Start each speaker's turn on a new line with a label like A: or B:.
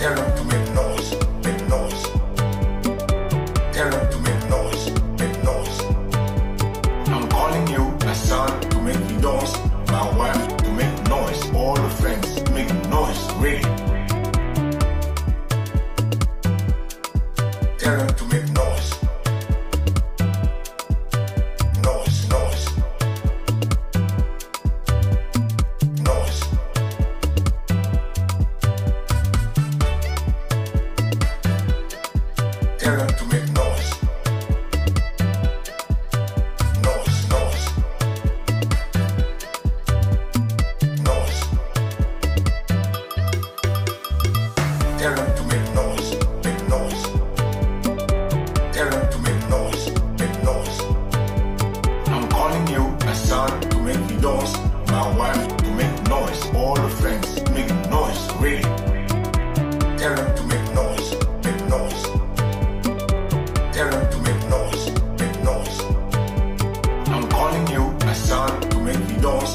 A: Tell them to make noise, make noise. Tell them to make noise, make noise. I'm calling you, my son, to make vidéos, my wife, to make noise, all the friends, make noise, really. Tell them to make noise. Noise, noise. Noise. Tell them to make noise. Noise, noise. Noise. Tell them to make noise, make noise. Tell them to make noise, make noise. I'm calling you, my son, to make vidéos, my wife, to make noise, all the friends, make noise, really. Tell them to make noise, make noise. Tell them to make noise, make noise. I'm calling you, my son, to make vidéos,